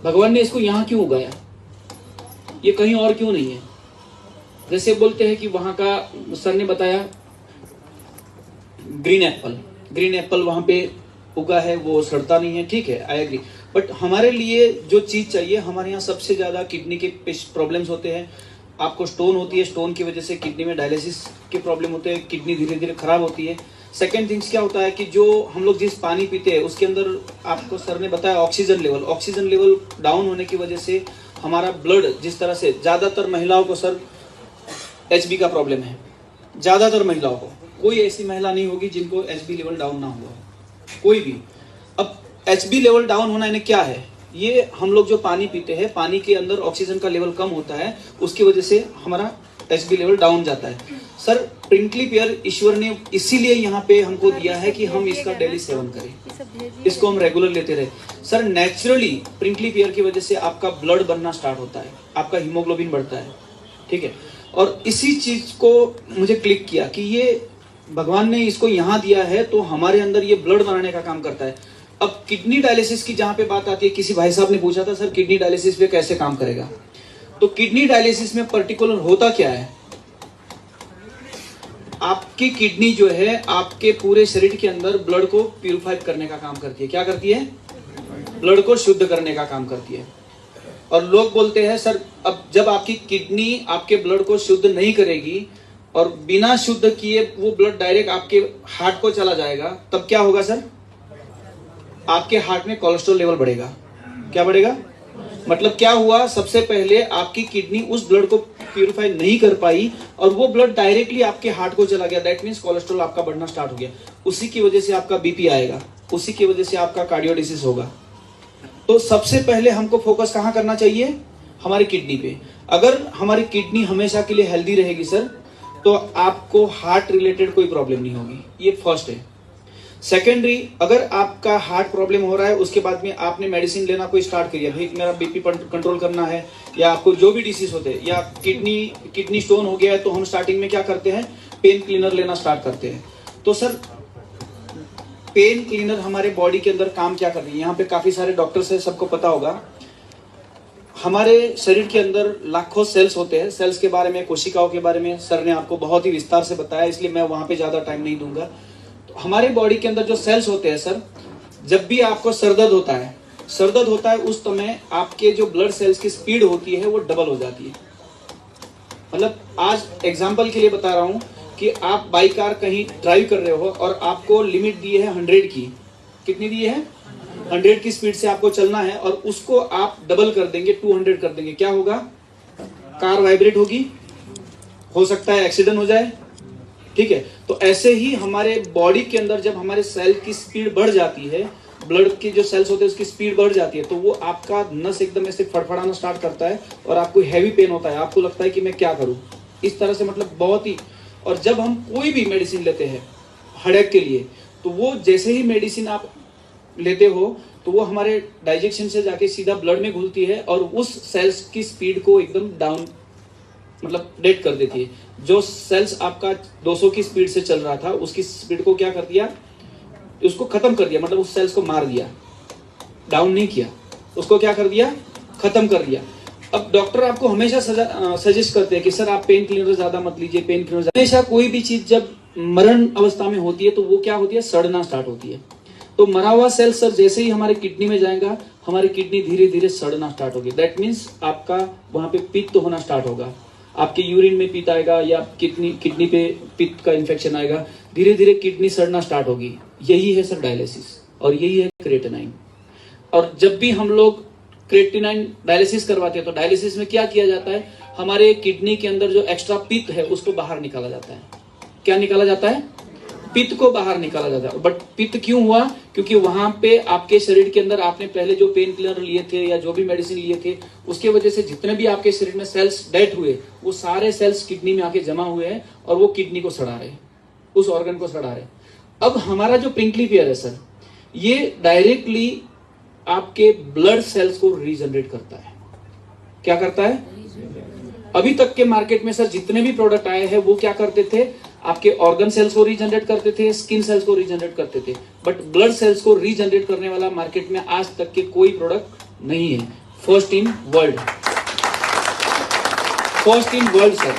भगवान ने इसको यहाँ क्यों उगाया, ये कहीं और क्यों नहीं है? जैसे बोलते हैं कि वहां का, सर ने बताया ग्रीन एप्पल वहां पे उगा है, वो सड़ता नहीं है, ठीक है, आई एग्री। बट हमारे लिए जो चीज चाहिए, हमारे यहाँ सबसे ज्यादा किडनी के प्रॉब्लम्स होते हैं। आपको स्टोन होती है, स्टोन की वजह से किडनी में डायलिसिस के प्रॉब्लम होते हैं, किडनी धीरे धीरे खराब होती है। सेकेंड थिंग्स क्या होता है कि जो हम लोग जिस पानी पीते हैं उसके अंदर, आपको सर ने बताया ऑक्सीजन लेवल डाउन होने की वजह से हमारा ब्लड, जिस तरह से ज्यादातर महिलाओं को सर एचबी का प्रॉब्लम है, ज्यादातर महिलाओं को, कोई ऐसी महिला नहीं होगी जिनको एचबी लेवल डाउन ना हुआ, कोई भी। अब एचबी लेवल डाउन होना यानी क्या है? ये हम लोग जो पानी पीते हैं, पानी के अंदर ऑक्सीजन का लेवल कम होता है, उसकी वजह से हमारा एचबी लेवल डाउन जाता है। सर प्रिंकली पेयर ईश्वर ने इसीलिए यहाँ पे हमको दिया है कि हम इसका डेली सेवन करें, इसको हम रेगुलर लेते रहे। सर नेचुरली प्रिंकली पेयर की वजह से आपका ब्लड बनना स्टार्ट होता है, आपका हीमोग्लोबिन बढ़ता है, ठीक है। और इसी चीज को मुझे क्लिक किया कि ये भगवान ने इसको यहाँ दिया है तो हमारे अंदर ये ब्लड बनाने का काम करता है। अब किडनी डायलिसिस की जहां पे बात आती है, किसी भाई साहब ने पूछा था सर किडनी डायलिसिस पे कैसे काम करेगा, तो किडनी डायलिसिस में पर्टिकुलर होता क्या है? आपकी किडनी जो है आपके पूरे शरीर के अंदर ब्लड को प्यूरिफाई करने का काम करती है। क्या करती है? ब्लड को शुद्ध करने का काम करती है। और लोग बोलते हैं सर अब जब आपकी किडनी आपके ब्लड को शुद्ध नहीं करेगी और बिना शुद्ध किए वो ब्लड डायरेक्ट आपके हार्ट को चला जाएगा, तब क्या होगा सर? आपके हार्ट में कोलेस्ट्रॉल लेवल बढ़ेगा। क्या बढ़ेगा? मतलब क्या हुआ, सबसे पहले आपकी किडनी उस ब्लड को प्यूरिफाई नहीं कर पाई और वो ब्लड डायरेक्टली आपके हार्ट को चला गया, दैट मीन्स कोलेस्ट्रॉल आपका बढ़ना स्टार्ट हो गया। उसी की वजह से आपका बीपी आएगा, उसी की वजह से आपका कार्डियो डिसीज होगा। तो सबसे पहले हमको फोकस कहाँ करना चाहिए? हमारी किडनी पे। अगर हमारी किडनी हमेशा के लिए हेल्दी रहेगी सर, तो आपको हार्ट रिलेटेड कोई प्रॉब्लम नहीं होगी, ये फर्स्ट है। सेकेंडरी, अगर आपका हार्ट प्रॉब्लम हो रहा है, उसके बाद में आपने मेडिसिन लेना कोई स्टार्ट किया, भाई मेरा बीपी कंट्रोल करना है, या आपको जो भी डिसीज होते हैं, या किडनी स्टोन हो गया है, तो हम स्टार्टिंग में क्या करते हैं? पेन क्लीनर लेना स्टार्ट करते हैं। तो सर पेन क्लीनर हमारे बॉडी के अंदर काम क्या कर रही है? यहाँ पे काफी सारे डॉक्टर्स हैं, सबको पता होगा। हमारे शरीर के अंदर लाखों सेल्स होते हैं। सेल्स के बारे में, कोशिकाओं के बारे में सर ने आपको बहुत ही विस्तार से बताया, इसलिए मैं वहां पे ज्यादा टाइम नहीं दूंगा। तो हमारे बॉडी के अंदर जो सेल्स होते हैं सर, जब भी आपको सरदर्द होता है उस समय आपके जो ब्लड सेल्स की स्पीड होती है वो डबल हो जाती है। मतलब आज एग्जाम्पल के लिए बता रहा हूं कि आप बाइक कार कहीं ड्राइव कर रहे हो और आपको लिमिट दी है 100 की, कितनी दी है? 100 की स्पीड से आपको चलना है और उसको आप डबल कर देंगे, 200 कर देंगे, क्या होगा? कार वाइब्रेट होगी, हो सकता है एक्सीडेंट हो जाए, ठीक है। तो ऐसे ही हमारे बॉडी के अंदर जब हमारे सेल की स्पीड बढ़ जाती है, ब्लड के जो सेल्स होते हैं उसकी स्पीड बढ़ जाती है, तो वो आपका नस एकदम ऐसे फड़फड़ाना स्टार्ट करता है और आपको हैवी पेन होता है, आपको लगता है कि मैं क्या करूं, इस तरह से, मतलब बहुत ही। और जब हम कोई भी मेडिसिन लेते हैं हेडेक के लिए, तो वो जैसे ही मेडिसिन आप लेते हो तो वो हमारे डाइजेशन से जाके सीधा ब्लड में घुलती है और उस सेल्स की स्पीड को एकदम डाउन, मतलब डेड कर देती है। जो सेल्स आपका 200 की स्पीड से चल रहा था, उसकी स्पीड को क्या कर दिया? उसको खत्म कर दिया, मतलब उस सेल्स को मार दिया, डाउन नहीं किया, उसको क्या कर दिया? खत्म कर दिया। अब डॉक्टर आपको हमेशा सजेस्ट करते हैं कि सर आप पेन क्लीनर ज्यादा मत लीजिए, पेन क्लीनर। हमेशा कोई भी चीज जब मरण अवस्था में होती है तो वो क्या होती है? सड़ना स्टार्ट होती है। तो मरा हुआ सेल सर जैसे ही हमारे किडनी में जाएगा, हमारी किडनी धीरे धीरे सड़ना स्टार्ट होगी, दैट मीन्स आपका वहां पे पित्त होना स्टार्ट होगा, आपके यूरिन में पित्त आएगा या किडनी पे पित्त का इन्फेक्शन आएगा, धीरे धीरे किडनी सड़ना स्टार्ट होगी। यही है सर डायलिसिस और यही है क्रिएटिनाइन। और जब भी हम लोग क्रिएटिनाइन डायलिसिस करवाते हैं तो डायलिसिस में क्या किया जाता है? हमारे किडनी के अंदर जो एक्स्ट्रा पित्त है उसको बाहर निकाला जाता है। क्या निकाला जाता है? पित्त को बाहर निकाला जाता है। बट पित्त क्यों हुआ? क्योंकि वहां पे आपके शरीर के अंदर आपने पहले जो पेन किलर लिए थे या जो भी मेडिसिन लिए थे, उसके वजह से जितने भी आपके शरीर में सेल्स डेड हुए, वो सारे सेल्स किडनी में आके जमा हुए हैं और वो किडनी को सड़ा रहे, उस ऑर्गन को सड़ा रहे। अब हमारा जो प्रिंकली पेयर है सर, ये डायरेक्टली आपके ब्लड सेल्स को रीजनरेट करता है। क्या करता है? अभी तक के मार्केट में सर जितने भी प्रोडक्ट आए हैं वो क्या करते थे? आपके ऑर्गन सेल्स को रीजनरेट करते थे, स्किन सेल्स को रीजनरेट करते थे, बट ब्लड सेल्स को रीजनरेट करने वाला मार्केट में आज तक के कोई प्रोडक्ट नहीं है। First in world sir.